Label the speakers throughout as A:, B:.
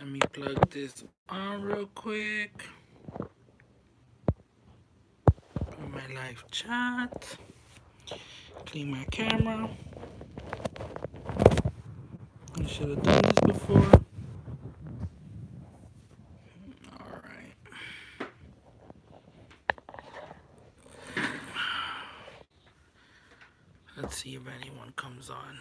A: Let me plug this on real quick. Put my live chat. Clean my camera. I should have done this before. Alright. Let's see if anyone comes on.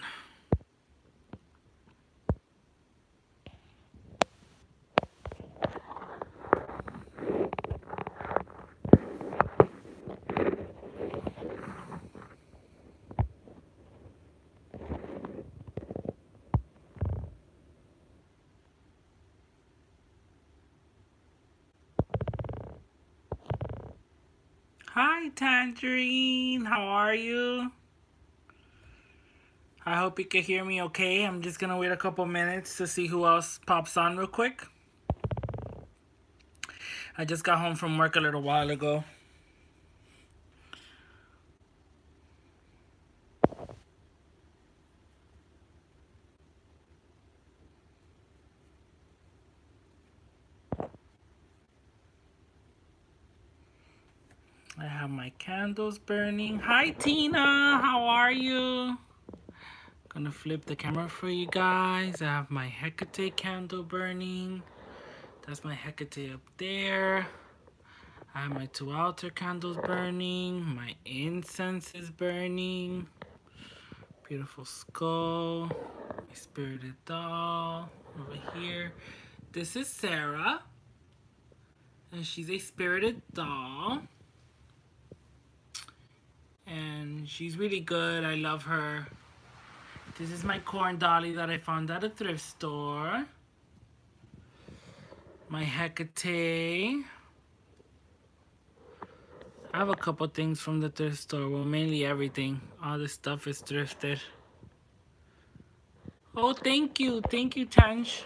A: Hi, Tangerine. How are you? I hope you can hear me okay. I'm just going to wait a couple minutes to see who else pops on real quick. I just got home from work a little while ago. I have my candles burning. Hi, Tina. How are you? Gonna flip the camera for you guys. I have my Hecate candle burning. That's my Hecate up there. I have my 2 altar candles burning. My incense is burning. Beautiful skull. My spirited doll over here. This is Sarah. And she's a spirited doll. And she's really good. I love her. This is my corn dolly that I found at a thrift store. My Hecate. I have a couple things from the thrift store. Well, mainly everything. All this stuff is thrifted. Oh, thank you. Thank you, Tanj.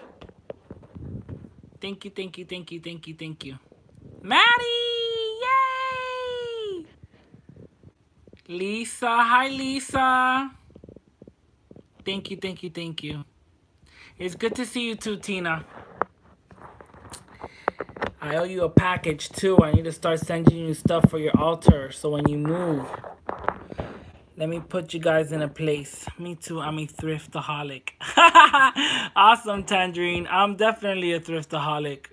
A: Thank you, thank you, thank you, thank you, thank you. Maddie! Yay! Lisa. Hi, Lisa. Thank you, thank you, thank you. It's good to see you too, Tina. I owe you a package too. I need to start sending you stuff for your altar. So when you move, let me put you guys in a place. Me too. I'm a thriftaholic. Awesome, Tangerine. I'm definitely a thriftaholic.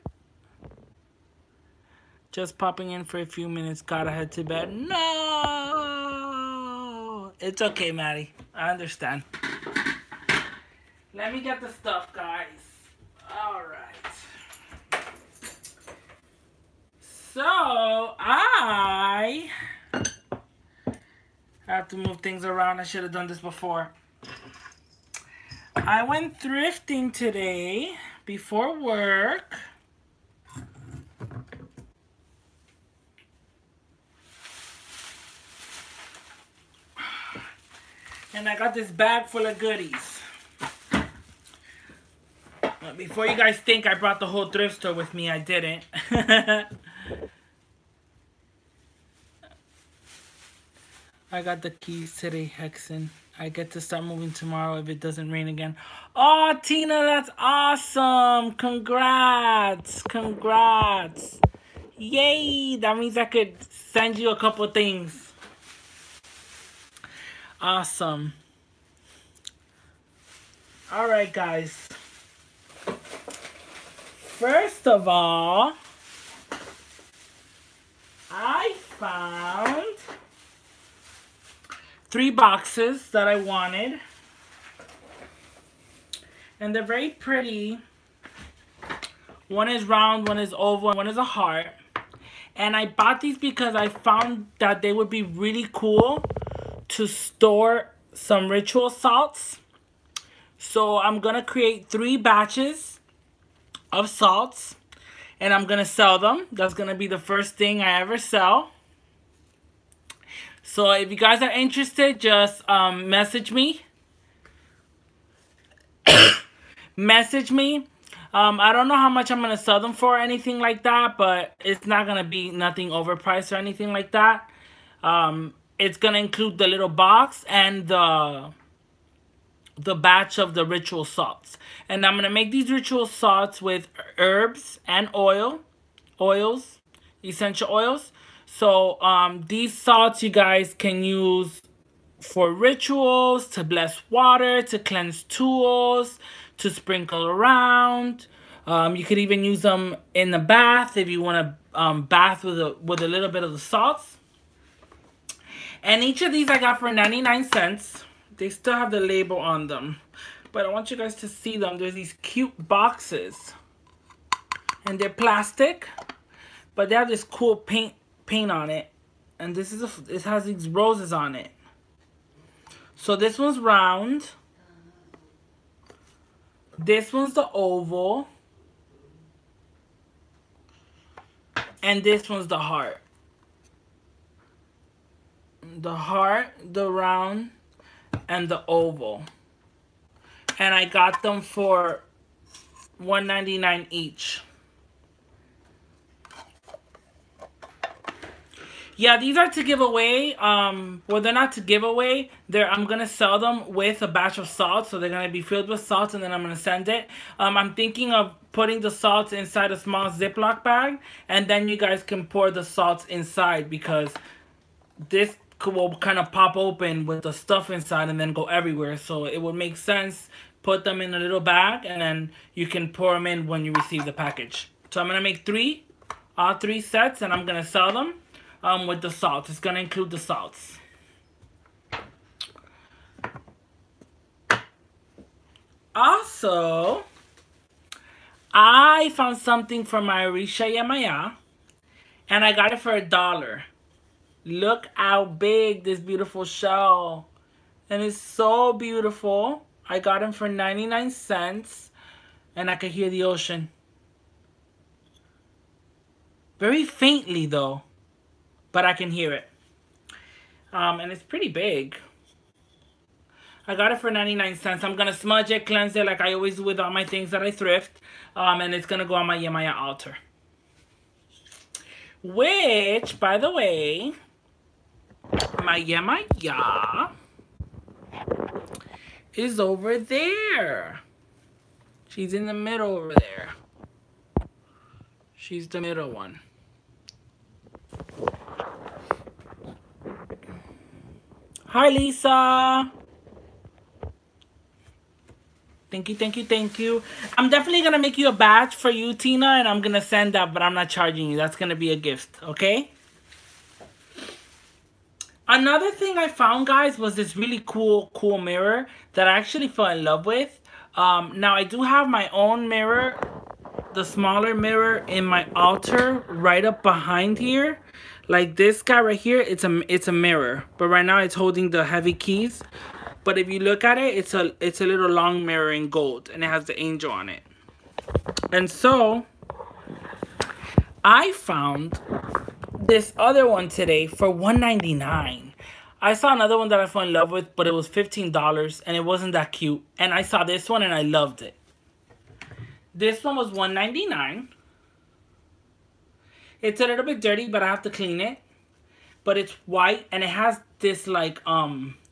A: Just popping in for a few minutes. Gotta head to bed. No! It's okay, Maddie. I understand. Let me get the stuff, guys. All right. So, I have to move things around. I should have done this before. I went thrifting today before work. And I got this bag full of goodies. But before you guys think I brought the whole thrift store with me, I didn't. I got the keys today, Hexen. I get to start moving tomorrow if it doesn't rain again. Oh, Tina, that's awesome. Congrats. Congrats. Yay. That means I could send you a couple things. Awesome. All right, guys. First of all, I found 3 boxes that I wanted. And they're very pretty. One is round, one is oval, and one is a heart. And I bought these because I found that they would be really cool to store some ritual salts. So I'm going to create 3 batches of salts. And I'm going to sell them. That's going to be the first thing I ever sell. So if you guys are interested, just message me. Message me. I don't know how much I'm going to sell them for or anything like that, but it's not going to be nothing overpriced or anything like that. It's going to include the little box and the the batch of the ritual salts. And I'm going to make these ritual salts with herbs and oils, essential oils. So these salts you guys can use for rituals, to bless water, to cleanse tools, to sprinkle around. You could even use them in the bath if you want to bath with a little bit of the salts. And each of these I got for 99 cents. They still have the label on them. But I want you guys to see them. There's these cute boxes. And they're plastic. But they have this cool paint on it. And this is it has these roses on it. So this one's round. This one's the oval. And this one's the heart. The heart, the round, and the oval. And I got them for $1.99 each. Yeah, these are to give away. Well, they're not to give away. I'm gonna sell them with a batch of salt, so they're gonna be filled with salt, and then I'm gonna send it. I'm thinking of putting the salt inside a small Ziploc bag, and then you guys can pour the salt inside, because this will kind of pop open with the stuff inside and then go everywhere. So it would make sense, put them in a little bag, and then you can pour them in when you receive the package. So I'm gonna make all three sets, and I'm gonna sell them with the salt. It's gonna include the salts. Also, I found something for my Orisha Yemaya, and I got it for $1. Look how big this beautiful shell. And it's so beautiful. I got them for 99 cents. And I could hear the ocean. Very faintly though. But I can hear it. And it's pretty big. I got it for 99 cents. I'm going to smudge it, cleanse it like I always do with all my things that I thrift. And it's going to go on my Yemaya altar. Which, by the way, my Yemaya is over there. She's in the middle over there. She's the middle one. Hi, Lisa. Thank you, thank you, thank you. I'm definitely going to make you a badge for you, Tina, and I'm going to send that, but I'm not charging you. That's going to be a gift, okay? Another thing I found, guys, was this really cool mirror that I actually fell in love with. Now, I do have my own mirror, the smaller mirror in my altar right up behind here. Like this guy right here, it's a mirror. But right now, it's holding the heavy keys. But if you look at it, it's a little long mirror in gold, and it has the angel on it. And so, I found this other one today for $1.99. I saw another one that I fell in love with, but it was $15, and it wasn't that cute. And I saw this one, and I loved it. This one was $1.99. It's a little bit dirty, but I have to clean it. But it's white, and it has this, like,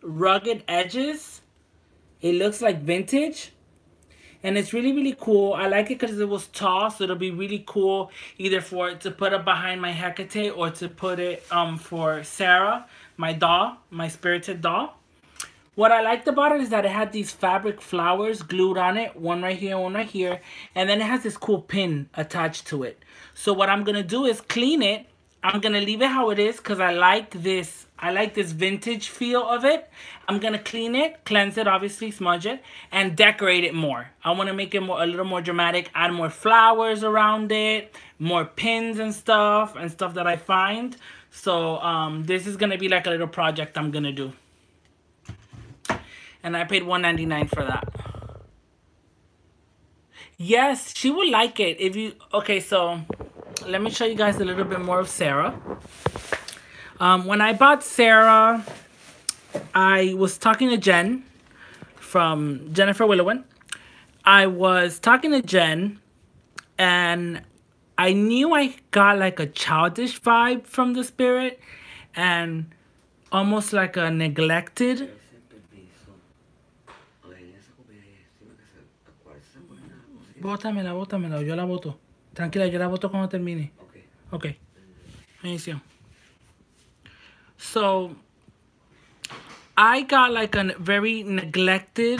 A: rugged edges. It looks like vintage. And it's really, really cool. I like it because it was tall, so it'll be really cool either for it to put up behind my Hecate or to put it for Sarah, my doll, my spirited doll. What I liked about it is that it had these fabric flowers glued on it, one right here, one right here, and then it has this cool pin attached to it. So what I'm going to do is clean it. I'm going to leave it how it is because I like this vintage feel of it. I'm going to clean it, cleanse it, obviously, smudge it, and decorate it more. I want to make it a little more dramatic, add more flowers around it, more pins and stuff that I find. So this is going to be like a little project I'm going to do. And I paid $1.99 for that. Yes, she would like it. Okay, so let me show you guys a little bit more of Sarah. When I bought Sarah, I was talking to Jen from Jennifer Willowin. I was talking to Jen, and I knew I got like a childish vibe from the spirit, and almost like a neglected Bótamela, bótamela, yo la boto. Tranquila, yo la boto cuando termine. Okay. Bendición. So, I got like a very neglected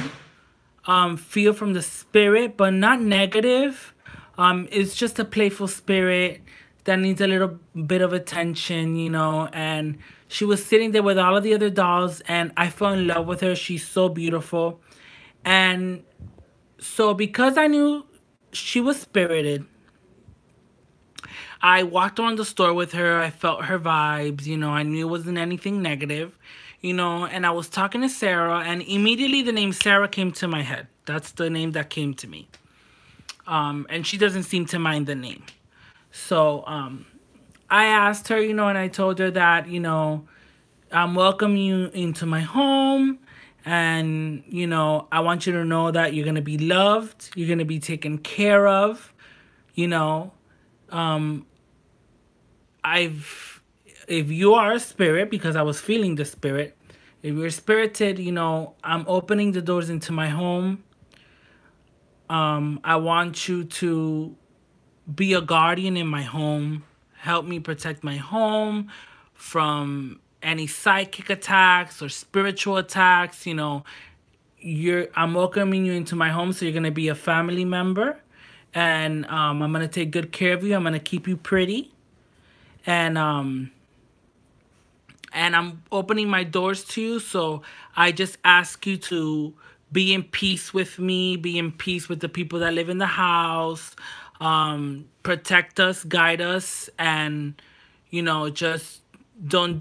A: feel from the spirit, but not negative. It's just a playful spirit that needs a little bit of attention, you know. And she was sitting there with all of the other dolls, and I fell in love with her. She's so beautiful. And so because I knew she was spirited, I walked around the store with her. I felt her vibes, you know. I knew it wasn't anything negative, you know. And I was talking to Sarah, and immediately the name Sarah came to my head. That's the name that came to me. And she doesn't seem to mind the name. So I asked her, you know, and I told her that, you know, I'm welcoming you into my home. And, you know, I want you to know that you're going to be loved. You're going to be taken care of, you know. If you are a spirit, because I was feeling the spirit, if you're spirited, you know, I'm opening the doors into my home. I want you to be a guardian in my home. Help me protect my home from any psychic attacks or spiritual attacks. You know, I'm welcoming you into my home, so you're gonna be a family member, and I'm gonna take good care of you. I'm gonna keep you pretty, and I'm opening my doors to you. So I just ask you to be in peace with me, be in peace with the people that live in the house, protect us, guide us, and, you know, just don't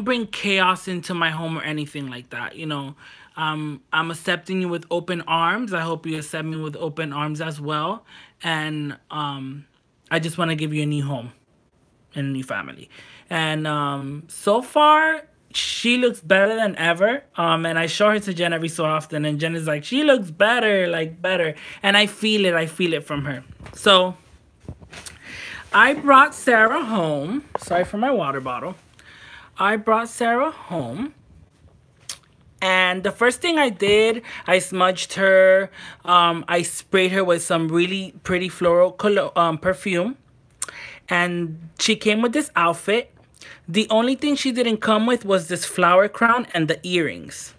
A: bring chaos into my home or anything like that, you know. I'm accepting you with open arms. I hope you accept me with open arms as well. And I just want to give you a new home and a new family. And so far, she looks better than ever. And I show her to Jen every so often, and Jen is like, she looks better, like better. And I feel it from her. So I brought Sarah home. Sorry for my water bottle. I brought Sarah home. And the first thing I did, I smudged her. I sprayed her with some really pretty floral perfume. And she came with this outfit. The only thing she didn't come with was this flower crown and the earrings.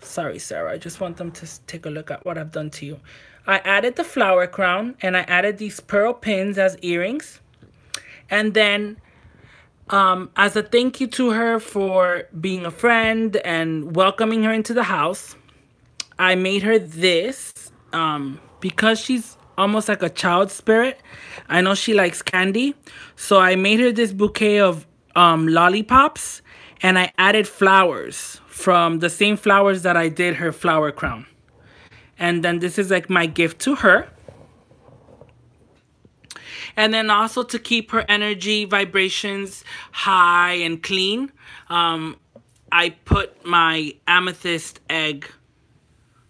A: Sorry, Sarah. I just want them to take a look at what I've done to you. I added the flower crown, and I added these pearl pins as earrings. And then, as a thank you to her for being a friend and welcoming her into the house, I made her this. Because she's almost like a child spirit, I know she likes candy. So I made her this bouquet of lollipops, and I added flowers from the same flowers that I did her flower crown. And then this is like my gift to her. And then also to keep her energy vibrations high and clean, I put my amethyst egg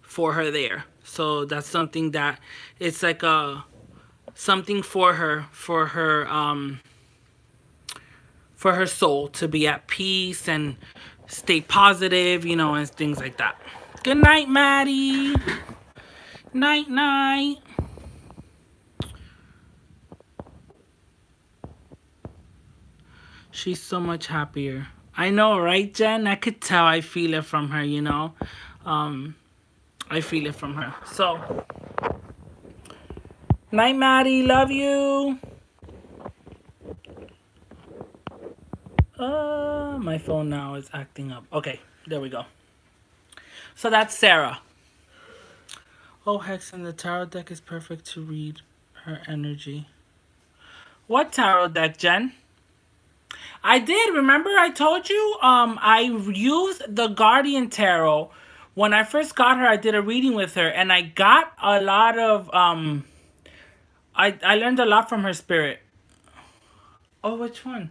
A: for her there. So that's something that it's like something for her soul to be at peace and stay positive, you know, and things like that. Good night, Maddie. Night, night. She's so much happier. I know, right, Jen? I could tell. I feel it from her, you know. I feel it from her. So, night, Maddie. Love you. My phone now is acting up. Okay, there we go. So that's Sarah. Oh, Hexen, the tarot deck is perfect to read her energy. What tarot deck, Jen? I did. Remember I told you I used the Guardian Tarot. When I first got her, I did a reading with her, and I got a lot of I learned a lot from her spirit. Oh, which one?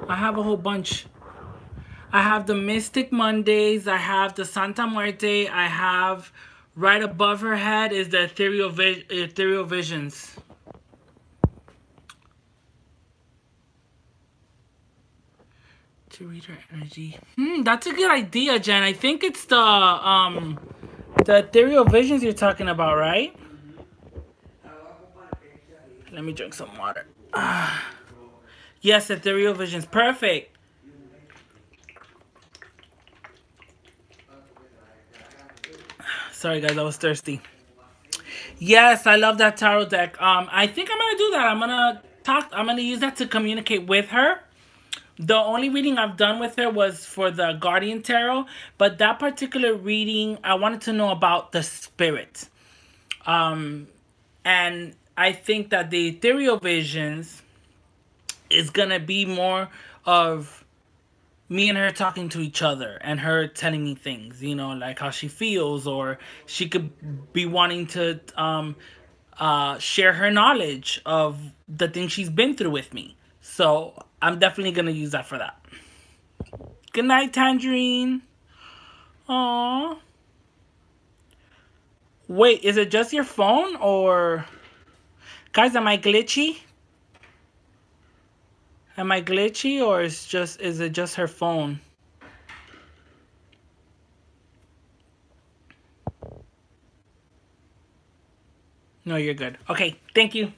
A: I have a whole bunch. I have the Mystic Mondays. I have the Santa Muerte. I have right above her head is the Ethereal Visions. To read her energy. That's a good idea, Jen. I think it's the ethereal visions you're talking about, right? Let me drink some water. Yes, ethereal visions. Perfect. Sorry, guys, I was thirsty. Yes, I love that tarot deck. I think I'm gonna do that. I'm gonna use that to communicate with her. The only reading I've done with her was for the Guardian Tarot, but that particular reading, I wanted to know about the spirit. And I think that the ethereal visions is gonna be more of me and her talking to each other and her telling me things, you know, like how she feels, or she could be wanting to share her knowledge of the things she's been through with me. So I'm definitely going to use that for that. Good night, Tangerine. Aww. Wait, is it just your phone, or... Guys, am I glitchy? Am I glitchy, or is it just her phone? No, you're good. Okay, thank you.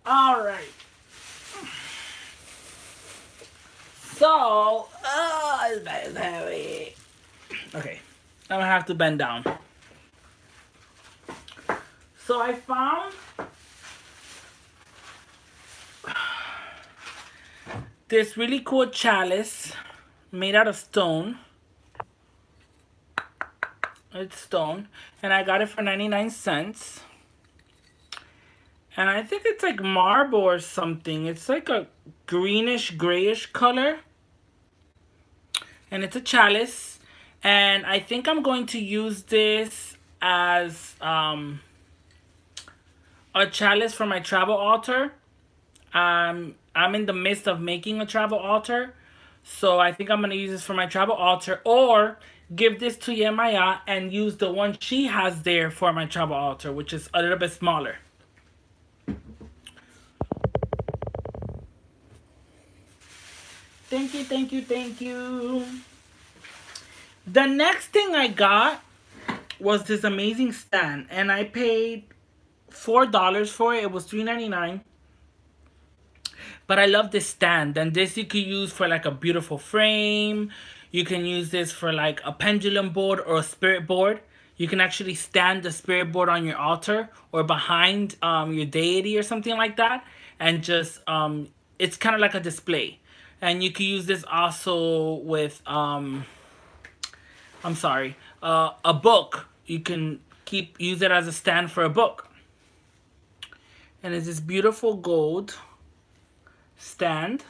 A: All right. So, it's heavy. Okay, I'm gonna have to bend down. So I found this really cool chalice made out of stone. It's stone, and I got it for 99 cents. And I think it's like marble or something. It's like a greenish, grayish color. And it's a chalice. And I think I'm going to use this as a chalice for my travel altar. I'm in the midst of making a travel altar. So I think I'm going to use this for my travel altar, or give this to Yemaya and use the one she has there for my travel altar, which is a little bit smaller. Thank you, thank you, thank you. The next thing I got was this amazing stand, and I paid $4 for it. It was $3.99. But I love this stand, and this you could use for like a beautiful frame. You can use this for like a pendulum board or a spirit board. You can actually stand the spirit board on your altar or behind your deity or something like that, and just it's kind of like a display. And you can use this also with a book. You can use it as a stand for a book. And it's this beautiful gold stand.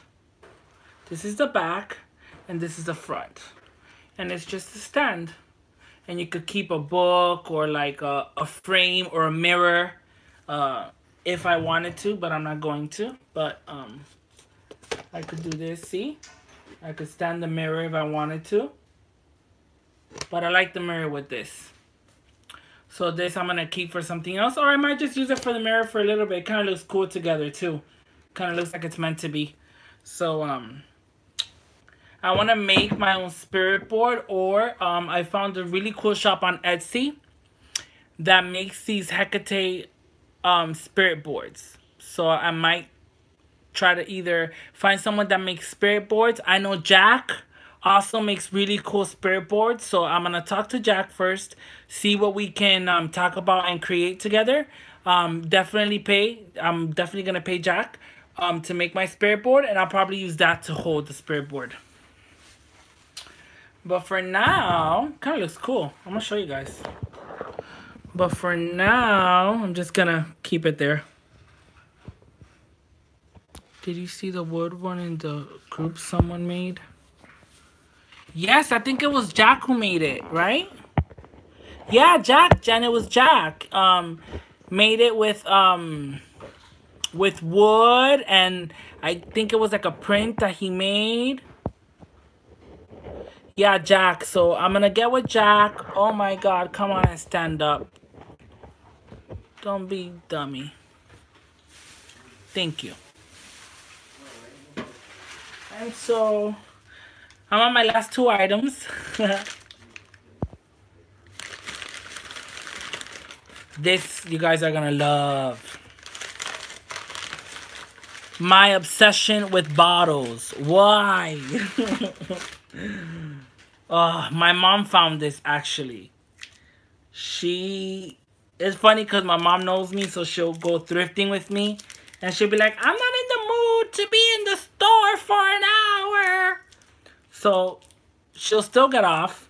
A: This is the back, and this is the front. And it's just a stand. And you could keep a book or like a frame or a mirror if I wanted to, but I'm not going to. But I could do this, see? I could stand the mirror if I wanted to. But I like the mirror with this. So this I'm going to keep for something else. Or I might just use it for the mirror for a little bit. It kind of looks cool together too. Kind of looks like it's meant to be. So I want to make my own spirit board. Or I found a really cool shop on Etsy that makes these Hecate spirit boards. So I might try to either find someone that makes spirit boards. I know Jack also makes really cool spirit boards. So I'm going to talk to Jack first. See what we can talk about and create together. I'm definitely going to pay Jack to make my spirit board. And I'll probably use that to hold the spirit board. But for now, kind of looks cool. I'm going to show you guys. But for now, I'm just going to keep it there. Did you see the wood one in the group someone made? Yes, I think it was Jack who made it, right? Yeah, Jack. Jen, it was Jack. Made it with wood, and I think it was like a print that he made. Yeah, Jack. So I'm gonna get with Jack. Oh my God, come on and stand up. Don't be dummy. Thank you. And so I'm on my last two items. This you guys are gonna love. My obsession with bottles. Why? My mom found this actually. It's funny because my mom knows me, so she'll go thrifting with me. And she'll be like, I'm not in the mood to be in the store for an hour. So she'll still get off,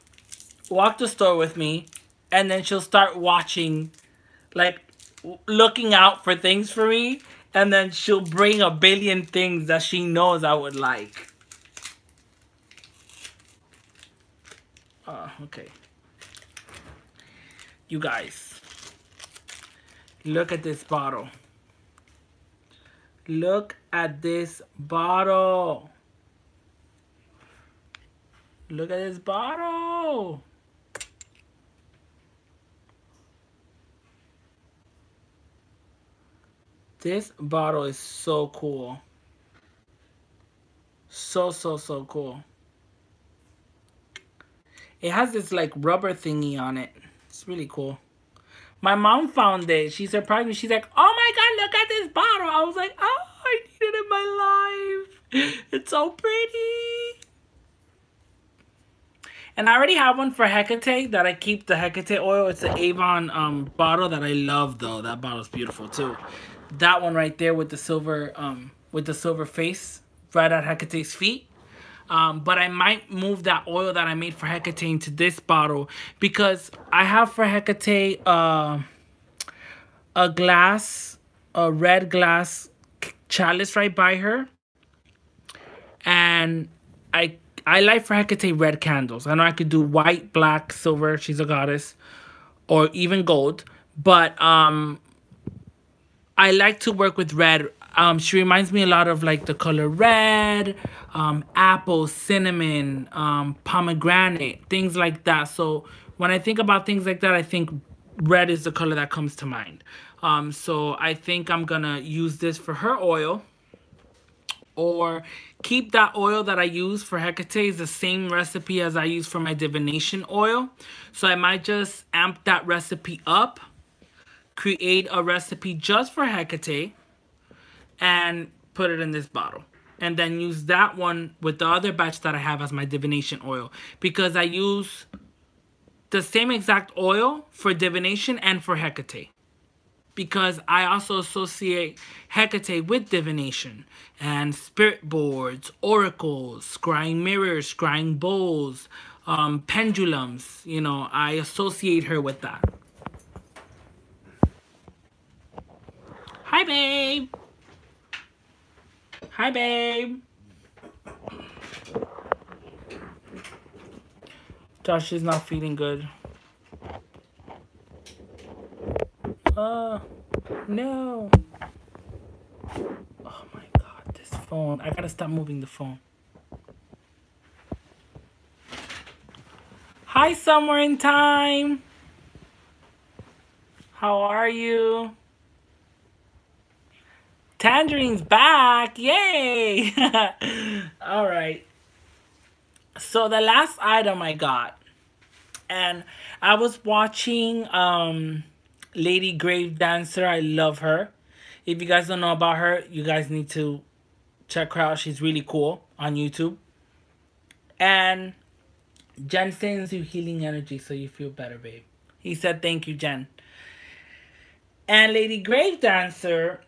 A: walk the store with me, and then she'll start watching, like, looking out for things for me. And then she'll bring a billion things that she knows I would like. Okay. You guys, look at this bottle. Look at this bottle. Look at this bottle. This bottle is so cool. So cool. It has this like rubber thingy on it. It's really cool. My mom found it. She surprised me. She's like, oh my God, look at this bottle. I was like, oh, I need it in my life. It's so pretty. And I already have one for Hecate that I keep the Hecate oil. It's an Avon bottle that I love though. That bottle's beautiful too. That one right there with the silver face right at Hecate's feet. But I might move that oil that I made for Hecate into this bottle because I have for Hecate a red glass chalice right by her. And I like for Hecate red candles. I know I could do white, black, silver, she's a goddess, or even gold. But I like to work with red. She reminds me a lot of like the color red, apple, cinnamon, pomegranate, things like that. So when I think about things like that, I think red is the color that comes to mind. So I think I'm gonna use this for her oil, or keep that oil that I use for Hecate is the same recipe as I use for my divination oil. So I might just amp that recipe up, create a recipe just for Hecate, and put it in this bottle. And then use that one with the other batch that I have as my divination oil. Because I use the same exact oil for divination and for Hecate. Because I also associate Hecate with divination and spirit boards, oracles, scrying mirrors, scrying bowls, pendulums. You know, I associate her with that. Hi, babe. Hi, babe. Josh is not feeling good. No. Oh my God, this phone. I gotta stop moving the phone. Hi, Somewhere in Time. How are you? Tangerine's back. Yay. All right. So the last item I got, and I was watching Lady Grave Dancer. I love her. If you guys don't know about her, you guys need to check her out. She's really cool on YouTube. And Jen sends you healing energy so you feel better, babe. He said thank you, Jen. And Lady Grave Dancer,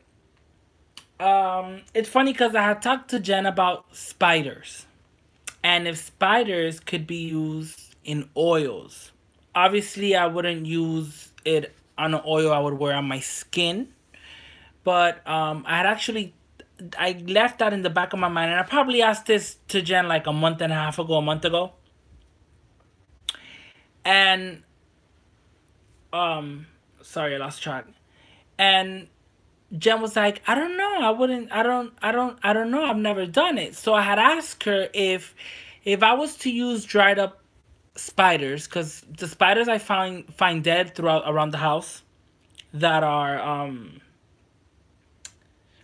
A: it's funny because I had talked to Jen about spiders. And if spiders could be used in oils. Obviously, I wouldn't use it on an oil I would wear on my skin. But I left that in the back of my mind. And I probably asked this to Jen like a month ago. And, sorry, I lost track. And Jen was like, I don't know. I don't know. I've never done it. So I had asked her if I was to use dried up spiders, because the spiders I find dead around the house that are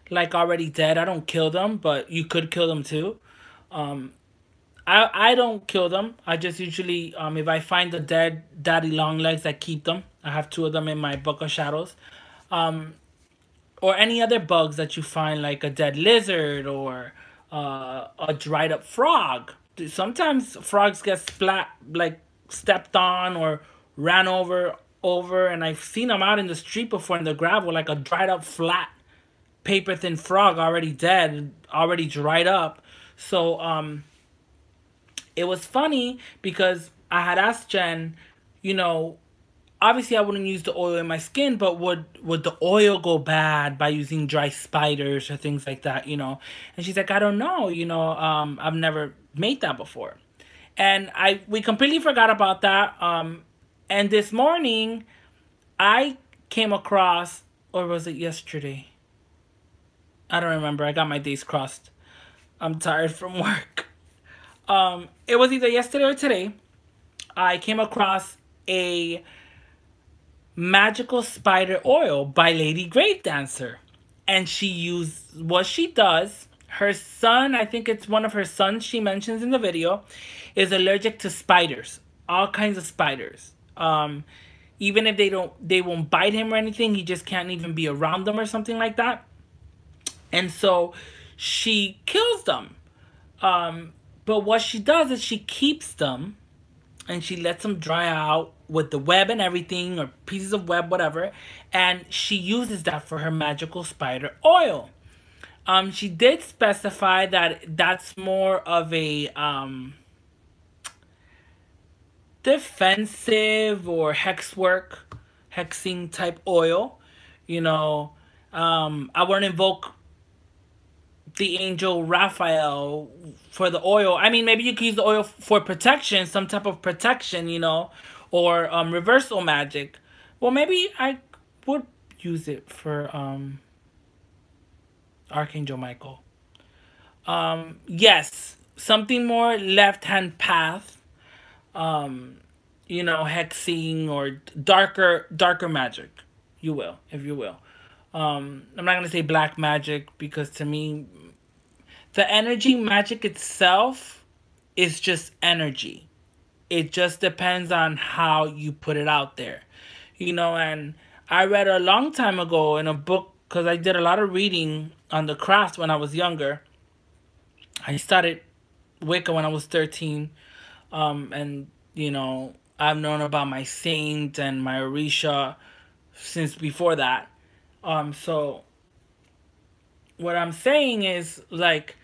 A: like already dead. I don't kill them, but you could kill them too. I don't kill them. I just usually, if I find the dead daddy long legs, I keep them. I have 2 of them in my book of shadows. Or any other bugs that you find, like a dead lizard or a dried up frog. Sometimes frogs get stepped on or ran over, and I've seen them out in the street before in the gravel, like a dried up flat paper thin frog, already dead, already dried up. So it was funny because I had asked Jen, you know, obviously I wouldn't use the oil in my skin, but would the oil go bad by using dry spiders or things like that, you know? And she's like, I don't know, I've never made that before. And we completely forgot about that. And this morning I came across, or was it yesterday? I don't remember. I got my days crossed. I'm tired from work. It was either yesterday or today. I came across a magical spider oil by Lady Grave Dancer. And she used what she does. Her son, I think it's one of her sons she mentions in the video, is allergic to spiders. All kinds of spiders. Even if they won't bite him or anything, he just can't even be around them or something like that. And so she kills them. But what she does is she keeps them and she lets them dry out with the web and everything, or pieces of web, whatever. And she uses that for her magical spider oil. She did specify that that's more of a defensive or hexing type oil. I wouldn't invoke the angel Raphael for the oil. I mean, maybe you could use the oil for protection, some type of protection, or reversal magic. Well, maybe I would use it for Archangel Michael. Yes, something more left-hand path, hexing or darker magic, if you will. I'm not going to say black magic, because to me, the energy magic itself is just energy. It just depends on how you put it out there. And I read a long time ago in a book, because I did a lot of reading on the craft when I was younger. I started Wicca when I was 13. And, I've known about my Saint and my Orisha since before that. So what I'm saying is, like,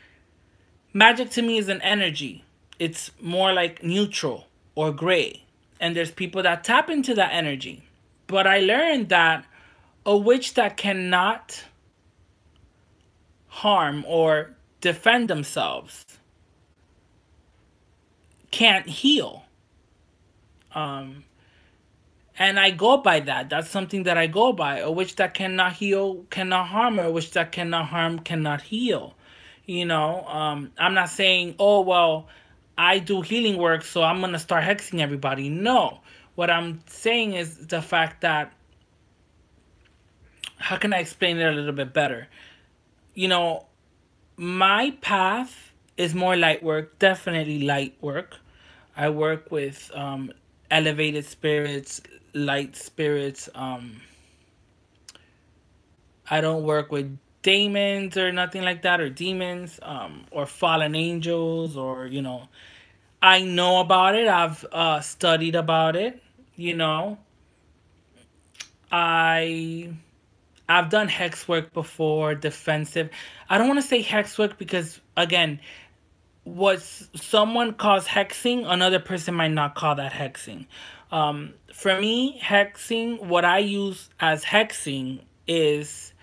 A: magic to me is an energy. It's more like neutral or gray. And there's people that tap into that energy. But I learned that a witch that cannot harm or defend themselves can't heal. And I go by that. That's something that I go by. A witch that cannot heal cannot harm, or a witch that cannot harm cannot heal. I'm not saying, oh, well, I do healing work, so I'm going to start hexing everybody. No. What I'm saying is the fact that, how can I explain it a little bit better? My path is more light work, definitely light work. I work with elevated spirits, light spirits. I don't work with demons or nothing like that, or demons, or fallen angels, or, I know about it. I've studied about it, I've done hex work before, defensive. I don't want to say hex work because, again, what someone calls hexing, another person might not call that hexing. For me, hexing, what I use as hexing is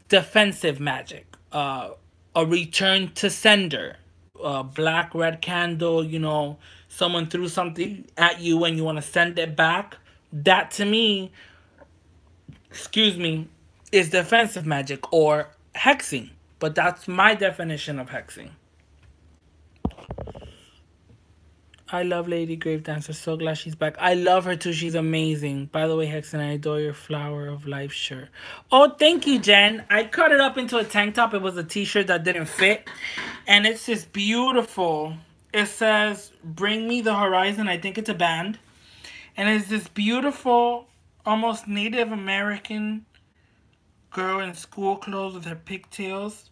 A: defensive magic. A return to sender. Black, red candle, someone threw something at you and you want to send it back. That, to me, is defensive magic or hexing. But that's my definition of hexing. I love Lady Grave Dancer. So glad she's back. I love her too. She's amazing. By the way, Hexen, I adore your Flower of Life shirt. Oh, thank you, Jen. I cut it up into a tank top. It was a t-shirt that didn't fit. And it's just beautiful. It says, "Bring Me the Horizon." I think it's a band. And it's this beautiful, almost Native American girl in school clothes with her pigtails.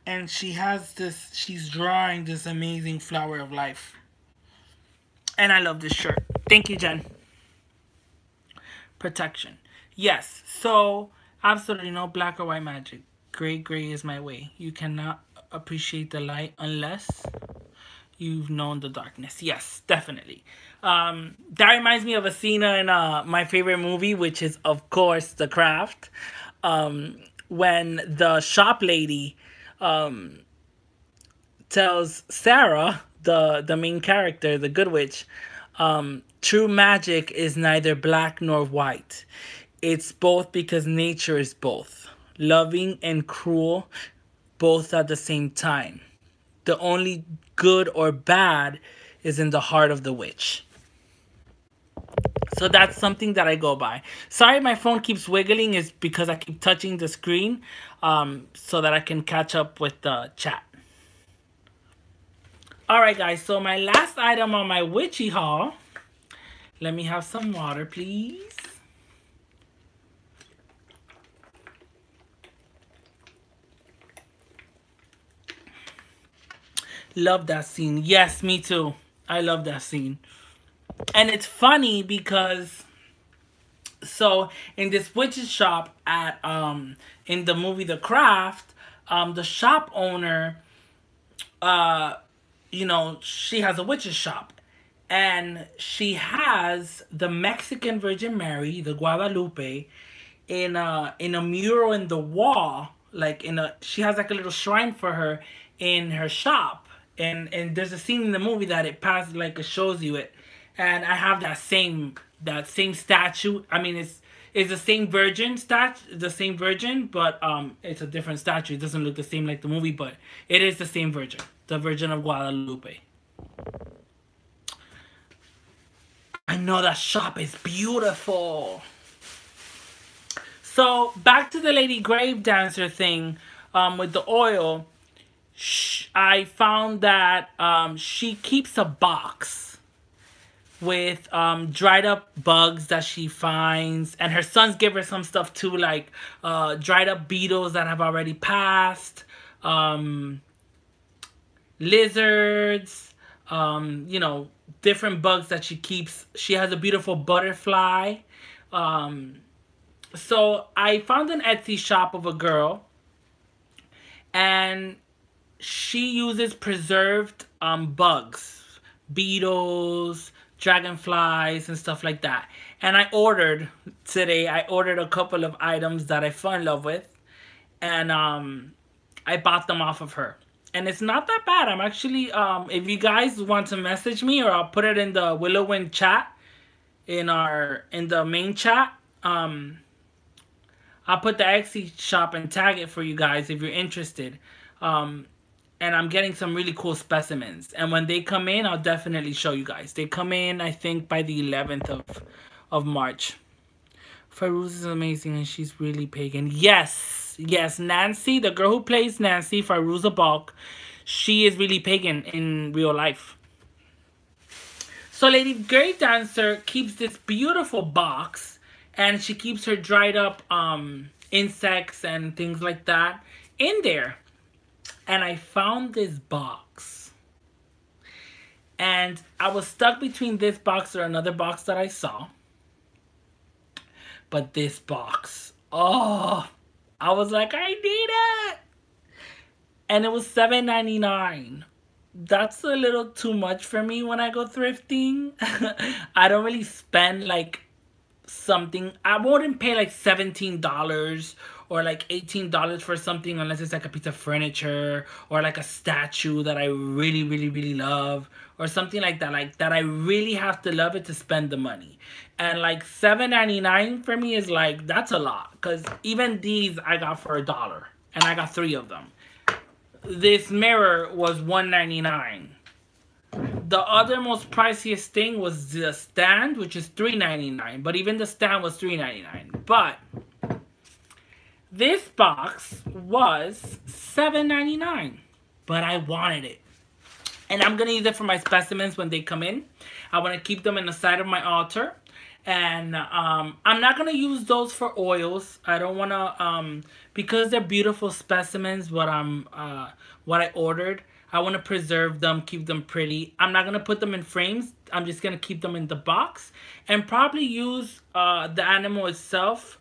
A: And she has this, she's drawing this amazing flower of life. And I love this shirt. Thank you, Jen. Protection. Yes, so absolutely no black or white magic. Gray is my way. You cannot appreciate the light unless you've known the darkness. Yes, definitely. That reminds me of a scene in my favorite movie, which is, of course, The Craft. When the shop lady tells Sarah, the main character, the good witch, true magic is neither black nor white. It's both because nature is both. Loving and cruel, both at the same time. The only good or bad is in the heart of the witch. So that's something that I go by. Sorry my phone keeps wiggling, is because I keep touching the screen so that I can catch up with the chat. Alright guys, so my last item on my witchy haul. Let me have some water, please. Love that scene. Yes, me too. I love that scene. And it's funny because, so in this witch's shop at in the movie The Craft, the shop owner, you know, she has a witch's shop. And she has the Mexican Virgin Mary, the Guadalupe, in a mural in the wall. Like she has like a little shrine for her in her shop. And there's a scene in the movie that it passes, like it shows you it. And I have that same statue. I mean, it's the same virgin but it's a different statue. It doesn't look the same like the movie, but it is the same virgin, the Virgin of Guadalupe. I know that shop is beautiful. So back to the Lady Grave Dancer thing with the oil. I found that she keeps a box with dried up bugs that she finds, and her sons give her some stuff too, like dried up beetles that have already passed, lizards, you know, different bugs that she keeps. She has a beautiful butterfly. So I found an Etsy shop of a girl, and she uses preserved bugs, beetles, dragonflies, and stuff like that. And I ordered a couple of items that I fell in love with, and I bought them off of her. And it's not that bad. I'm actually, if you guys want to message me, or I'll put it in the Willow Wind chat, in the main chat, I'll put the Etsy shop and tag it for you guys if you're interested. And I'm getting some really cool specimens. And when they come in, I'll definitely show you guys. They come in, I think, by the 11th of March. Fairuz is amazing, and she's really pagan. Yes, Nancy, the girl who plays Nancy, Fairuza Balk, she is really pagan in real life. So Lady Grave Dancer keeps this beautiful box, and she keeps her dried up insects and things like that in there. And I found this box. And I was stuck between this box or another box that I saw. But this box, oh, I was like, I need it. And it was $7.99. That's a little too much for me when I go thrifting. I don't really spend like something. I wouldn't pay like $17 or like $18 for something unless it's like a piece of furniture or like a statue that I really love, or something like that. Like that I really have to love it to spend the money. And like $7.99 for me is like, that's a lot, because even these I got for $1 and I got 3 of them. This mirror was $1.99. The other most priciest thing was the stand, which is $3.99. But even the stand was $3.99. But this box was $7.99. but I wanted it. And I'm going to use it for my specimens when they come in. I want to keep them in the side of my altar. And I'm not going to use those for oils. I don't want to, because they're beautiful specimens, what I ordered. I want to preserve them, keep them pretty. I'm not going to put them in frames. I'm just going to keep them in the box. And probably use the animal itself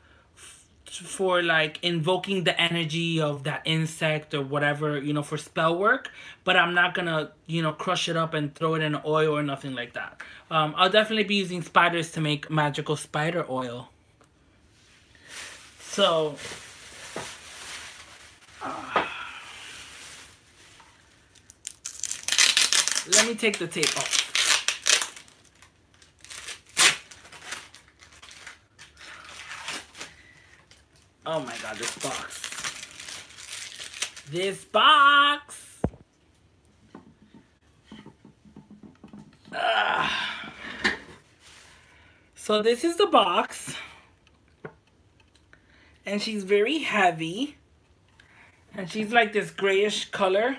A: for like invoking the energy of that insect or whatever, you know, for spell work. But I'm not gonna, you know, crush it up and throw it in oil or nothing like that. I'll definitely be using spiders to make magical spider oil. So let me take the tape off. Oh my god, this box. This box! So this is the box. And she's very heavy. And she's like this grayish color.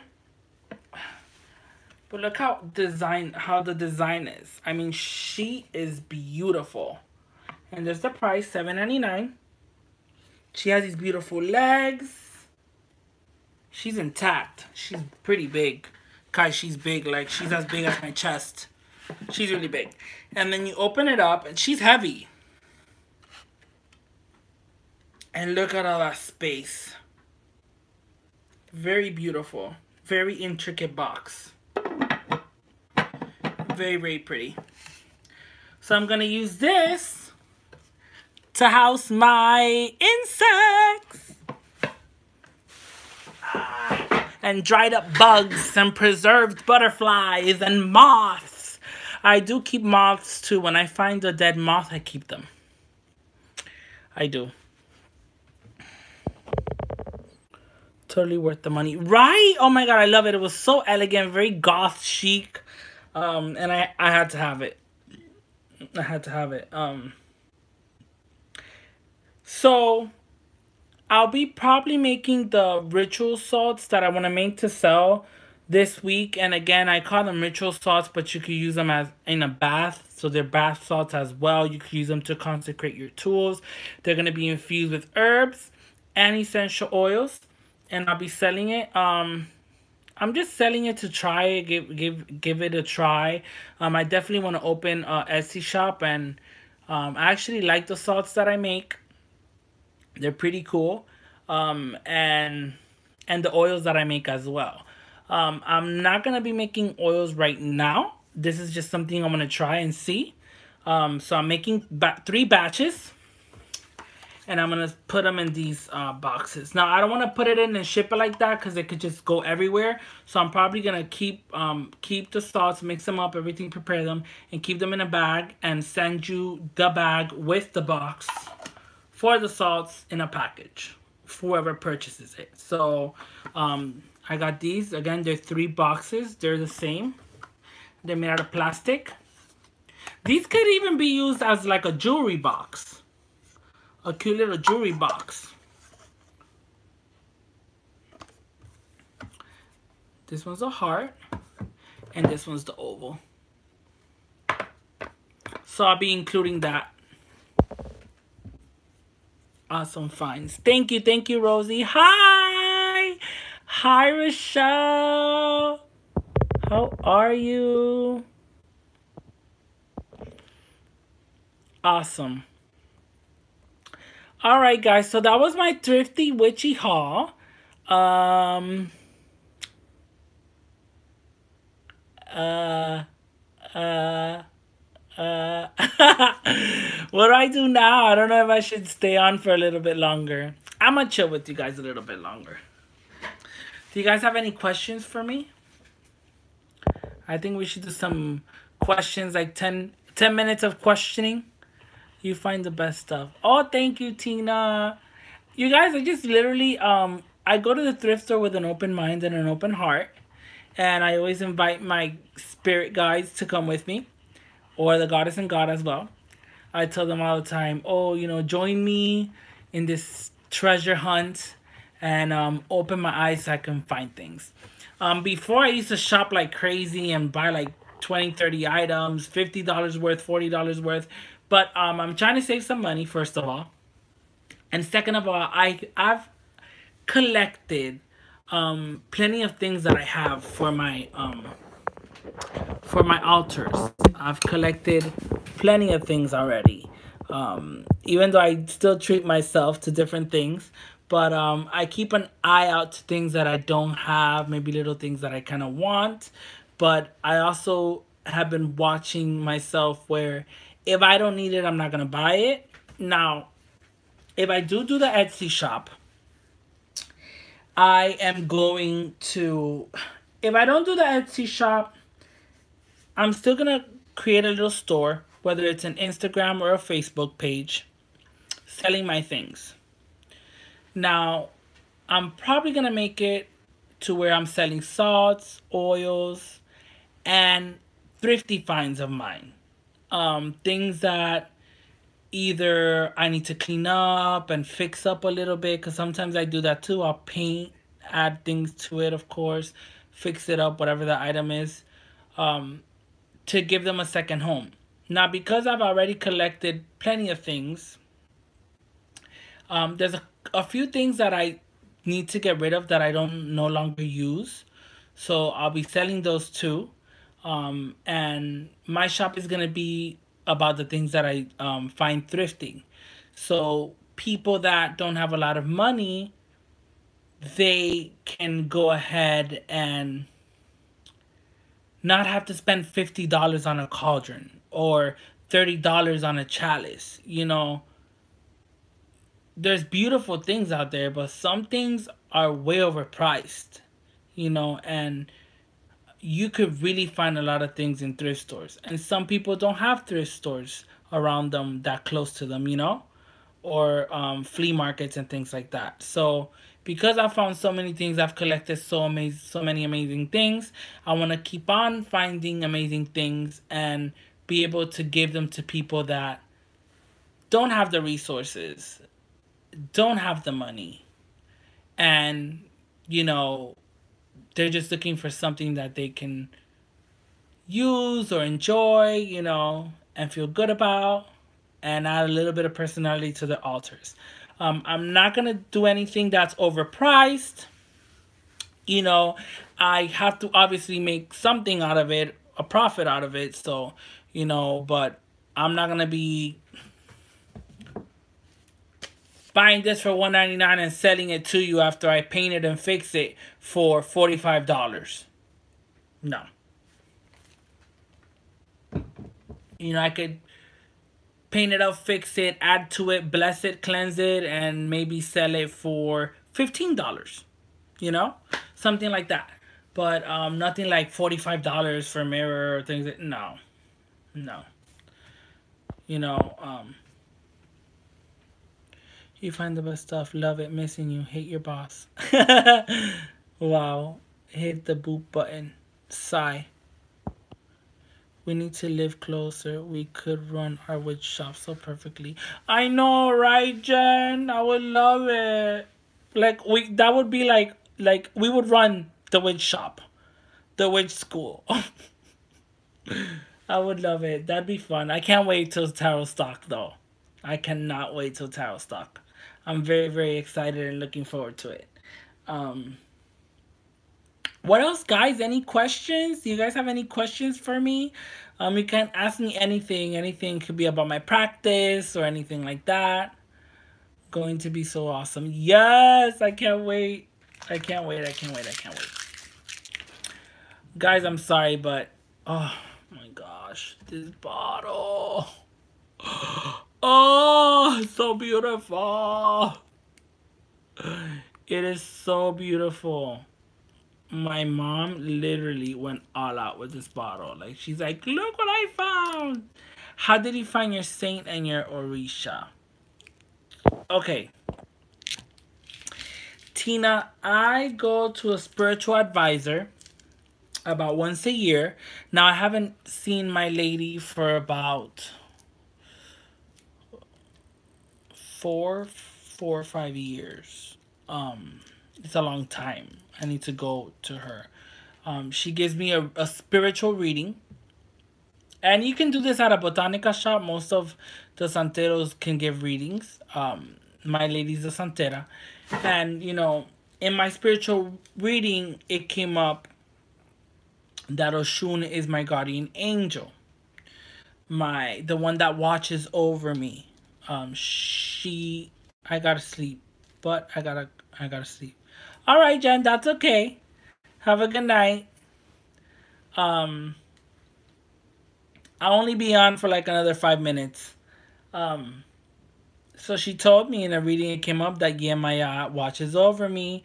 A: But look how the design is. I mean, she is beautiful. And there's the price, $7.99. She has these beautiful legs. She's intact. She's pretty big. Guys, she's big. Like, she's as big as my chest. She's really big. And then you open it up, and she's heavy. And look at all that space. Very beautiful. Very intricate box. Very, very pretty. So I'm going to use this to house my insects. And dried up bugs and preserved butterflies and moths. I do keep moths too. When I find a dead moth, I keep them. I do. Totally worth the money. Right? Oh my god, I love it. It was so elegant, very goth chic. And I had to have it. I had to have it. So I'll be probably making the ritual salts that I want to make to sell this week. And again, I call them ritual salts, but you could use them as in a bath. So they're bath salts as well. You could use them to consecrate your tools. They're going to be infused with herbs and essential oils. And I'll be selling it. I'm just selling it to try it, give it a try. I definitely want to open a Etsy shop. And I actually like the salts that I make. They're pretty cool. And the oils that I make as well. I'm not going to be making oils right now. This is just something I'm going to try and see. So I'm making 3 batches. And I'm going to put them in these boxes. Now, I don't want to put it in and ship it like that because it could just go everywhere. So I'm probably going to keep the salts, mix them up, everything, prepare them, and keep them in a bag and send you the bag with the box for the salts in a package for whoever purchases it. So I got these. Again, they're 3 boxes. They're the same. They're made out of plastic. These could even be used as like a jewelry box. A cute little jewelry box. This one's a heart. And this one's the oval. So I'll be including that. Awesome finds. Thank you, Rosie. Hi! Hi, Rochelle. How are you? Awesome. Alright, guys. So that was my thrifty witchy haul. What do I do now? I don't know if I should stay on for a little bit longer. I'm gonna chill with you guys a little bit longer. Do you guys have any questions for me? I think we should do some questions, like 10 minutes of questioning. You find the best stuff. Oh, thank you, Tina. You guys, I just literally, I go to the thrift store with an open mind and an open heart. And I always invite my spirit guides to come with me. Or the goddess and god as well. I tell them all the time, oh, you know, join me in this treasure hunt. And open my eyes so I can find things. Before I used to shop like crazy and buy like 20, 30 items, $50 worth, $40 worth. But I'm trying to save some money, first of all. And second of all, I've collected plenty of things that I have for my altars. I've collected plenty of things already. Even though I still treat myself to different things, but I keep an eye out to things that I don't have, maybe little things that I kind of want. But I also have been watching myself where if I don't need it, I'm not gonna buy it. Now, if I do the Etsy shop, I am going to. If I don't do the Etsy shop, I'm still gonna create a little store, whether it's an Instagram or a Facebook page, selling my things. Now, I'm probably gonna make it to where I'm selling salts, oils, and thrifty finds of mine. Things that either I need to clean up and fix up a little bit, because sometimes I do that too. I'll paint, add things to it, of course, fix it up, whatever the item is, to give them a second home. Now, because I've already collected plenty of things, there's a few things that I need to get rid of that I don't no longer use. So I'll be selling those too. And my shop is going to be about the things that I find thrifting. So people that don't have a lot of money, they can go ahead and not have to spend $50 on a cauldron or $30 on a chalice. You know, there's beautiful things out there, but some things are way overpriced, you know, and you could really find a lot of things in thrift stores. And some people don't have thrift stores around them that close to them, you know, or flea markets and things like that. So because I found so many things, I've collected so many amazing things. I want to keep on finding amazing things and be able to give them to people that don't have the resources, don't have the money, and, you know, they're just looking for something that they can use or enjoy, you know, and feel good about, and add a little bit of personality to their altars. I'm not going to do anything that's overpriced. You know, I have to obviously make something out of it, a profit out of it. So, you know, but I'm not going to be buying this for $1.99 and selling it to you after I paint it and fix it for $45. No. You know, I could paint it up, fix it, add to it, bless it, cleanse it, and maybe sell it for $15. You know? Something like that. But nothing like $45 for a mirror or things like, no. No. You know, you find the best stuff, love it, missing you, hate your boss. Wow. Hit the boop button. Sigh. We need to live closer. We could run our witch shop so perfectly. I know, right, Jen? I would love it. Like, that would be like we would run the witch shop, the witch school. I would love it. That'd be fun. I can't wait till tarot stock, though. I cannot wait till tarot stock. I'm very, very excited and looking forward to it. What else, guys? Any questions? Do you guys have any questions for me? You can ask me anything. Anything could be about my practice or anything like that. Going to be so awesome. Yes, I can't wait. I can't wait. I can't wait. I can't wait. Guys, I'm sorry, but oh my gosh, this bottle. Oh, so beautiful. It is so beautiful. My mom literally went all out with this bottle. Like, she's like, look what I found. How did you find your saint and your Orisha? Okay. Tina, I go to a spiritual advisor about once a year. Now, I haven't seen my lady for about four or 5 years. It's a long time. I need to go to her. She gives me a spiritual reading. And you can do this at a botanica shop. Most of the santeros can give readings. My lady's a santera. And, you know, in my spiritual reading, it came up that Oshun is my guardian angel. The one that watches over me. I gotta sleep. But I gotta sleep. Alright, Jen, that's okay. Have a good night. Um, I'll only be on for like another 5 minutes. So she told me in a reading it came up that Yemaya watches over me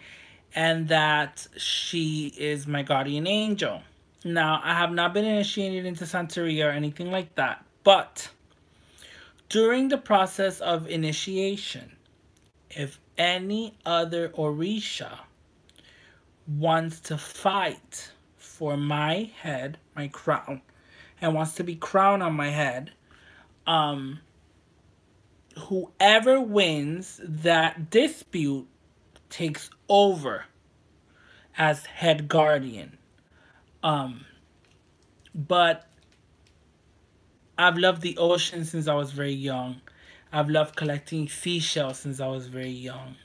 A: and that she is my guardian angel. Now, I have not been initiated into Santeria or anything like that, but during the process of initiation, if any other Orisha wants to fight for my head, my crown, and wants to be crowned on my head, whoever wins that dispute takes over as head guardian. But I've loved the ocean since I was very young. I've loved collecting seashells since I was very young.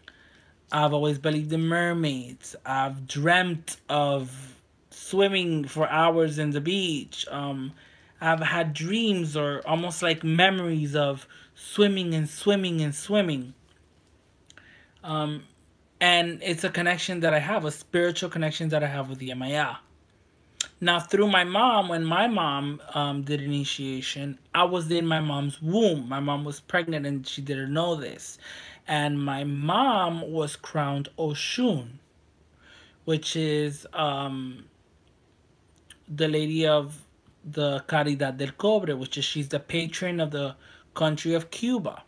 A: I've always believed in mermaids. I've dreamt of swimming for hours in the beach. I've had dreams or almost like memories of swimming and swimming and swimming. And it's a connection that I have, a spiritual connection that I have with Yemaya. Now, through my mom, when my mom did initiation, I was in my mom's womb. My mom was pregnant and she didn't know this. And my mom was crowned Oshun, which is the lady of the Caridad del Cobre, which is she's the patron of the country of Cuba.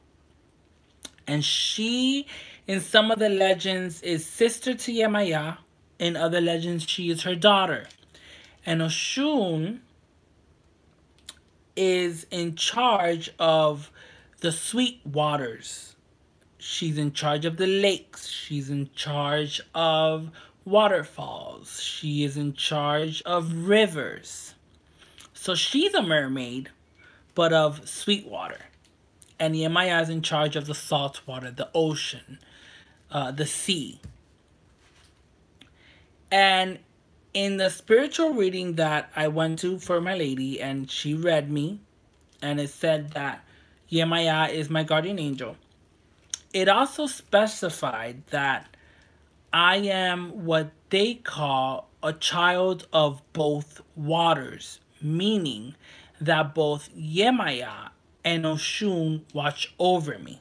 A: And she, in some of the legends, is sister to Yemaya. In other legends, she is her daughter. And Oshun is in charge of the sweet waters. She's in charge of the lakes. She's in charge of waterfalls. She is in charge of rivers. So she's a mermaid, but of sweet water. And Yemaya is in charge of the salt water, the ocean, the sea. And in the spiritual reading that I went to for my lady, and she read me, and it said that Yemaya is my guardian angel. It also specified that I am what they call a child of both waters, meaning that both Yemaya and Oshun watch over me.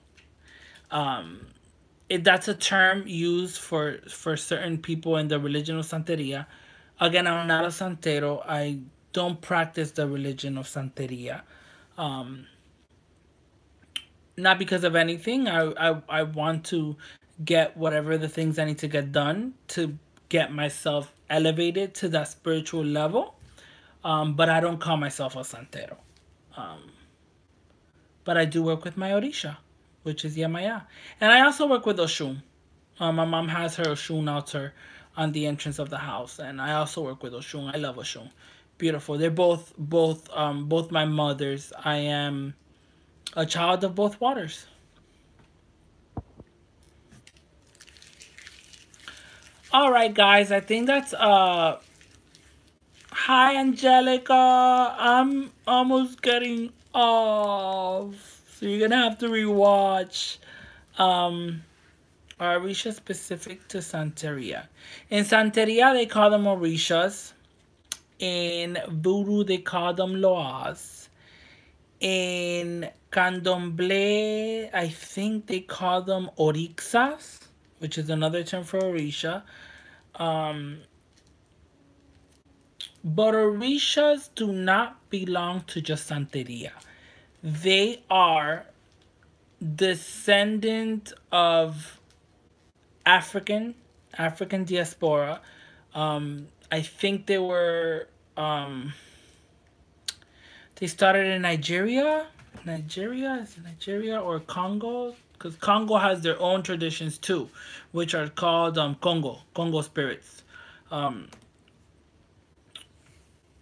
A: That's a term used for certain people in the religion of Santeria. Again, I'm not a Santero. I don't practice the religion of Santeria. Not because of anything. I want to get whatever the things I need to get done to get myself elevated to that spiritual level. But I don't call myself a Santero. But I do work with my Orisha, which is Yemaya. And I also work with Oshun. My mom has her Oshun altar on the entrance of the house. And I also work with Oshun. I love Oshun. Beautiful. They're both my mothers. I am a child of both waters. All right, guys. I think that's Hi, Angelica. I'm almost getting off, so you're gonna have to rewatch. Orisha specific to Santeria. In Santeria, they call them Orishas. In Voodoo, they call them Loas. In Candomblé, I think they call them Orixas, which is another term for Orisha. But Orishas do not belong to just Santeria. They are descendant of African diaspora. I think they were they started in Nigeria. Is it Nigeria or Congo? Because Congo has their own traditions too, which are called Congo spirits.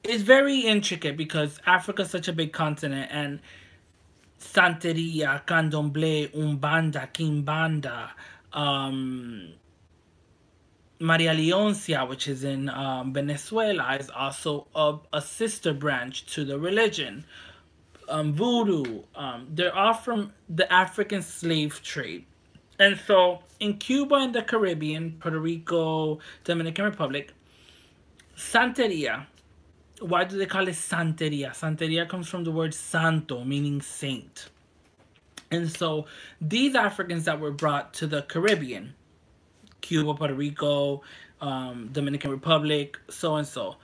A: it's very intricate because Africa's such a big continent, and Santeria, Candomblé, Umbanda, Kimbanda, um, Maria Leoncia, which is in Venezuela, is also a sister branch to the religion. Voodoo, they're all from the African slave trade. And so in Cuba and the Caribbean, Puerto Rico, Dominican Republic, Santeria, why do they call it Santeria? Santeria comes from the word santo, meaning saint. And so these Africans that were brought to the Caribbean, Cuba, Puerto Rico, Dominican Republic, so and so,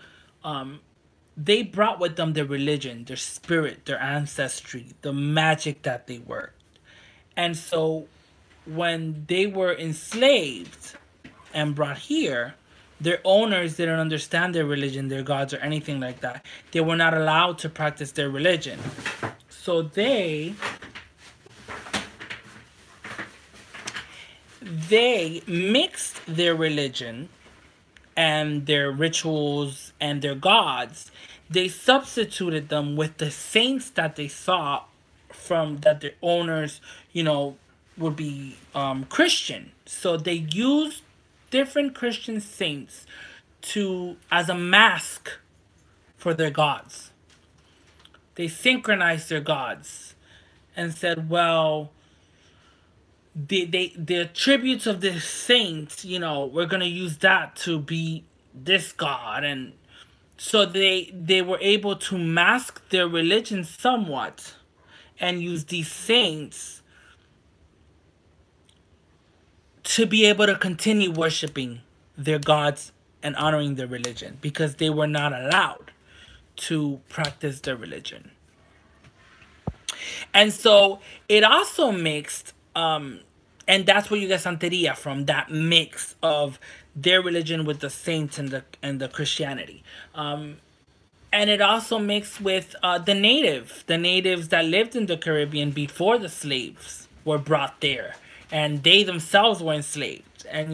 A: they brought with them their religion, their spirit, their ancestry, the magic that they worked. And so when they were enslaved and brought here, their owners didn't understand their religion, their gods, or anything like that. They were not allowed to practice their religion. So they mixed their religion and their rituals and their gods. They substituted them with the saints that they saw from that their owners, would be Christian. So they used different Christian saints as a mask for their gods. They synchronized their gods and said, well, the attributes of this saint, we're gonna use that to be this god. And so they were able to mask their religion somewhat and use these saints to be able to continue worshiping their gods and honoring their religion, because they were not allowed to practice their religion. And so it also mixed, and that's where you get Santeria from, that mix of their religion with the saints and the Christianity. And it also mixed with the natives that lived in the Caribbean before the slaves were brought there. And they themselves were enslaved. And,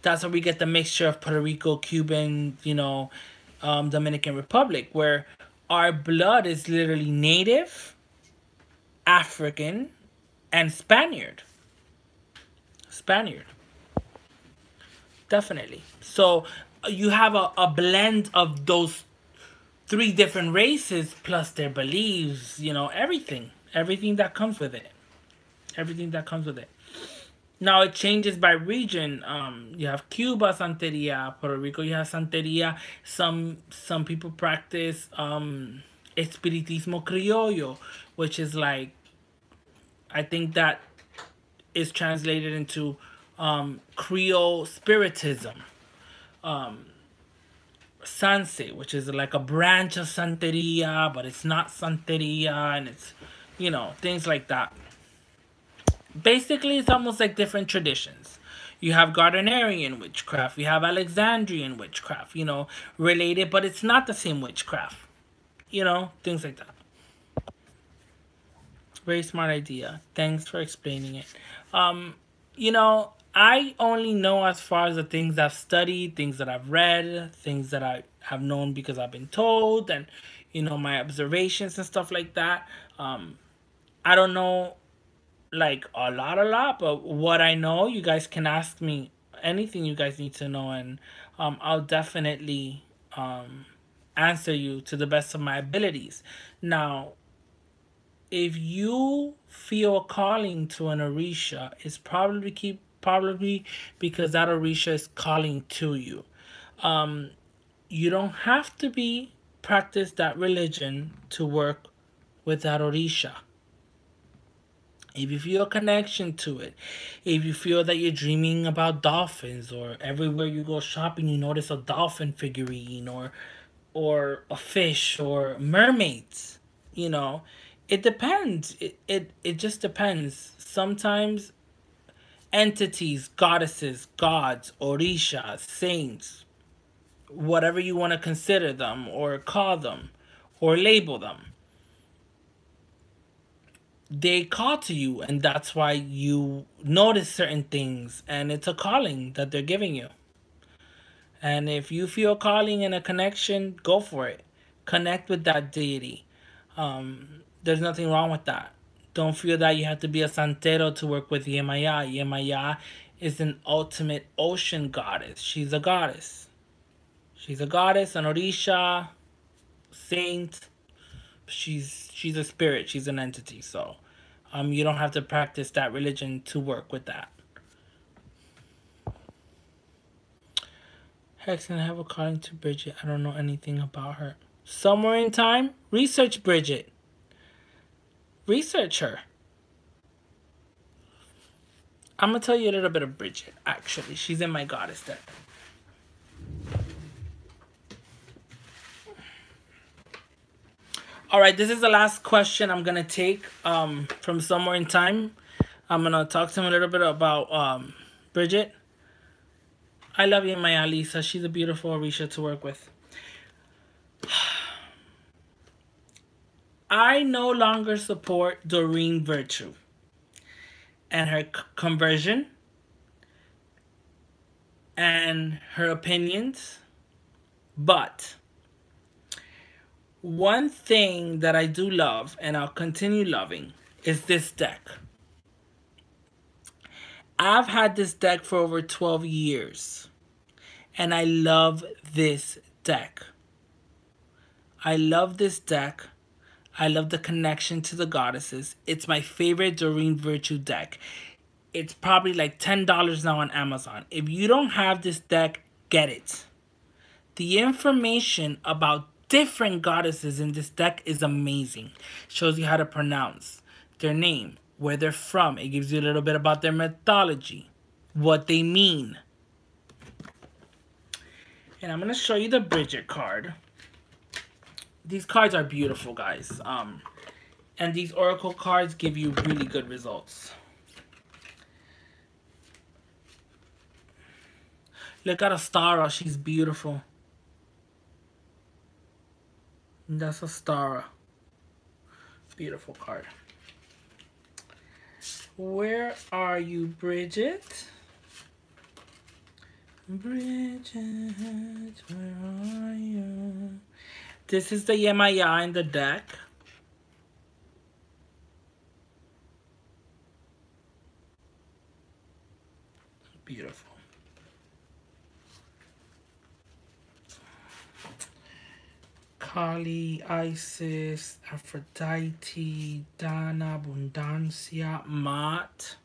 A: that's where we get the mixture of Puerto Rico, Cuban, Dominican Republic, where our blood is literally native, African, and Spaniard. Definitely. So you have a blend of those three different races plus their beliefs, everything that comes with it. Now it changes by region. You have Cuba, Santeria. Puerto Rico, you have Santeria. Some people practice Espiritismo Criollo, which is like, I think that is translated into Creole Spiritism. Sanse, which is like a branch of Santeria, but it's not Santeria, and it's, things like that. Basically, it's almost like different traditions. You have Gardnerian witchcraft, you have Alexandrian witchcraft, related, but it's not the same witchcraft. Things like that. Very smart idea. Thanks for explaining it. I only know as far as the things I've studied, things that I've read, things that I have known because I've been told, and, my observations and stuff like that. I don't know, like, a lot, but what I know, you guys can ask me anything you guys need to know, and I'll definitely answer you to the best of my abilities. Now, if you feel a calling to an Orisha, it's probably because that Orisha is calling to you. You don't have to practice that religion to work with that Orisha. If you feel a connection to it, if you feel that you're dreaming about dolphins, or everywhere you go shopping you notice a dolphin figurine, or a fish, or mermaids, it depends. It just depends. Sometimes entities, goddesses, gods, orishas, saints, whatever you want to consider them or call them or label them, they call to you, and that's why you notice certain things, and it's a calling that they're giving you. And if you feel calling and a connection, go for it. Connect with that deity. There's nothing wrong with that. Don't feel that you have to be a santero to work with Yemaya. Yemaya is an ultimate ocean goddess. She's a goddess. She's a goddess, an orisha, saint. She's a spirit. She's an entity. So, you don't have to practice that religion to work with that. Hex and Heaven according to Bridget. I don't know anything about her. Somewhere in time, research Bridget. Research her. I'm going to tell you a little bit of Bridget, actually. She's in my goddess deck. All right, this is the last question I'm going to take from Somewhere in Time. I'm going to talk to him a little bit about Bridget. I love you, Maya Lisa. She's a beautiful Orisha to work with. I no longer support Doreen Virtue and her conversion and her opinions, but one thing that I do love and I'll continue loving is this deck. I've had this deck for over 12 years and I love this deck. I love this deck. I love the connection to the goddesses. It's my favorite Doreen Virtue deck. It's probably like $10 now on Amazon. If you don't have this deck, get it. The information about different goddesses in this deck is amazing. Shows you how to pronounce their name, where they're from. It gives you a little bit about their mythology, what they mean. And I'm going to show you the Bridget card. These cards are beautiful, guys. And these oracle cards give you really good results. Look at Astara. She's beautiful. That's Astara. Beautiful card. Where are you, Bridget? Bridget, where are you? This is the Yemaya in the deck. Beautiful. Kali, Isis, Aphrodite, Dana, Abundancia, Mat.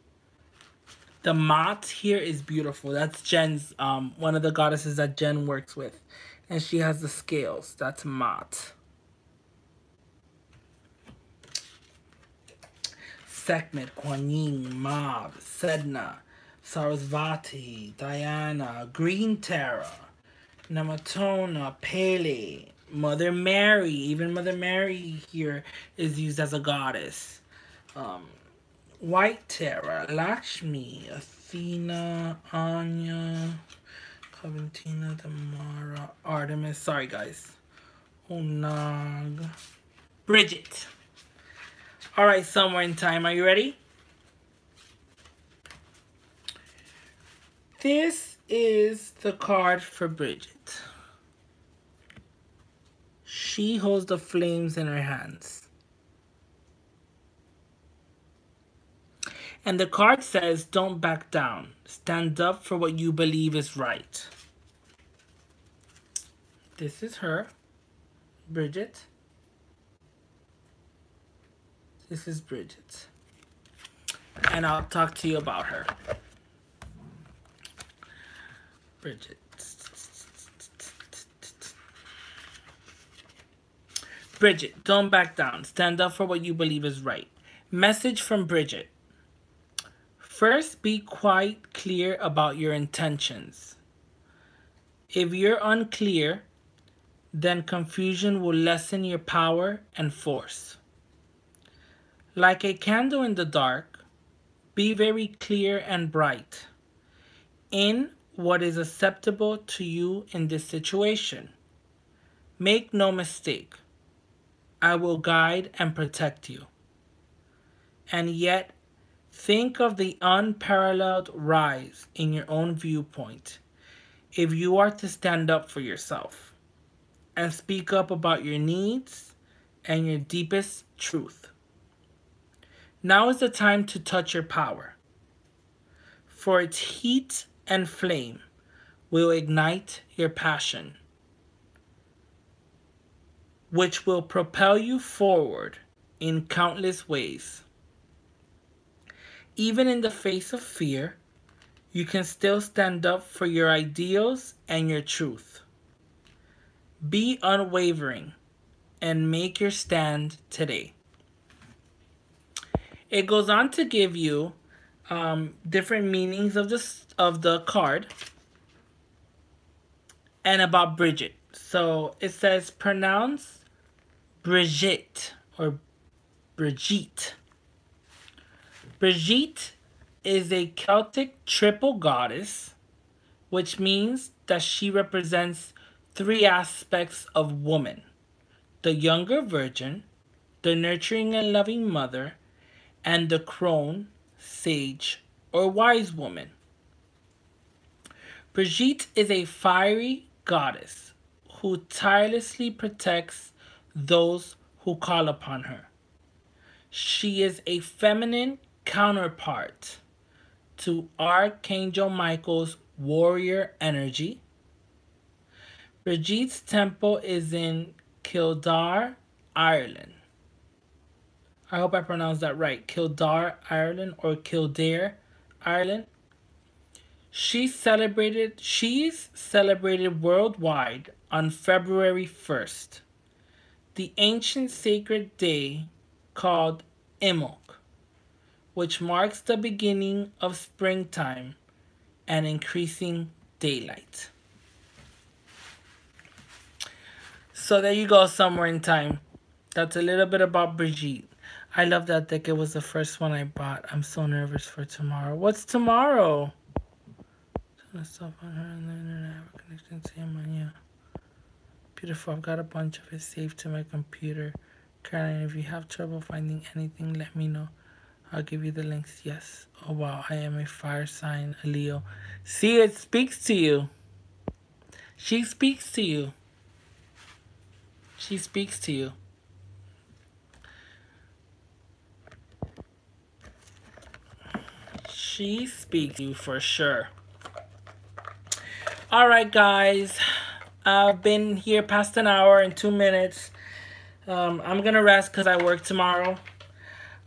A: The Mat here is beautiful. That's Jen's, one of the goddesses that Jen works with. And she has the scales. That's Mat. Sekhmet, Kuan Yin, Mab, Sedna, Sarasvati, Diana, Green Terra, Namatona, Pele, Mother Mary. Even Mother Mary here is used as a goddess. White Terra, Lakshmi, Athena, Anya, Coventina, Damara, Artemis. Sorry, guys. Onag. Bridget. All right, Somewhere in Time. Are you ready? This is the card for Bridget. She holds the flames in her hands. And the card says, don't back down. Stand up for what you believe is right. This is her, Bridget. This is Bridget. And I'll talk to you about her. Bridget. Bridget, don't back down. Stand up for what you believe is right. Message from Bridget. First, be quite clear about your intentions. If you're unclear, then confusion will lessen your power and force. Like a candle in the dark, be very clear and bright in what is acceptable to you in this situation. Make no mistake, I will guide and protect you. And yet, think of the unparalleled rise in your own viewpoint if you are to stand up for yourself and speak up about your needs and your deepest truth. Now is the time to touch your power, for its heat and flame will ignite your passion, which will propel you forward in countless ways. Even in the face of fear, you can still stand up for your ideals and your truth. Be unwavering and make your stand today. It goes on to give you different meanings of the card and about Bridget. So it says pronounce Brigitte or Brigitte. Brigitte is a Celtic triple goddess, which means that she represents three aspects of woman: the younger virgin, the nurturing and loving mother, and the crone, sage, or wise woman. Brigitte is a fiery goddess who tirelessly protects those who call upon her. She is a feminine counterpart to Archangel Michael's warrior energy. Brigitte's temple is in Kildare, Ireland. I hope I pronounced that right. Kildare, Ireland, or Kildare, Ireland. She's celebrated worldwide on February 1st, the ancient sacred day called Imbolc, which marks the beginning of springtime and increasing daylight. So there you go, somewhere in time. That's a little bit about Brigitte. I love that deck. It was the first one I bought. I'm so nervous for tomorrow. What's tomorrow? Turn stuff on her and the internet. Have a connection to him. Yeah. Beautiful. I've got a bunch of it saved to my computer. Caroline, if you have trouble finding anything, let me know. I'll give you the links. Yes. Oh, wow. I am a fire sign, a Leo. See, it speaks to you. She speaks to you. She speaks to you. She speaks to you for sure. All right, guys. I've been here past an hour and 2 minutes. I'm going to rest because I work tomorrow.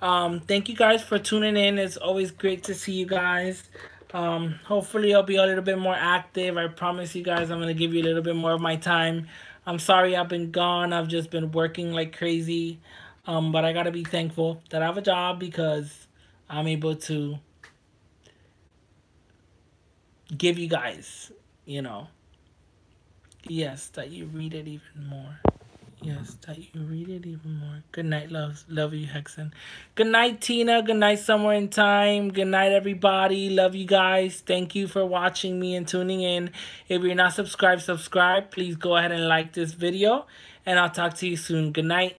A: Thank you guys for tuning in. It's always great to see you guys. Hopefully I'll be a little bit more active. I promise you guys I'm going to give you a little bit more of my time. I'm sorry I've been gone. I've just been working like crazy. But I got to be thankful that I have a job because I'm able to give you guys, you know, yes, that you read it even more. Yes, that you read it even more. Good night, loves. Love you, Hexen. Good night, Tina. Good night, Somewhere in Time. Good night, everybody. Love you guys. Thank you for watching me and tuning in. If you're not subscribed, subscribe. Please go ahead and like this video. And I'll talk to you soon. Good night.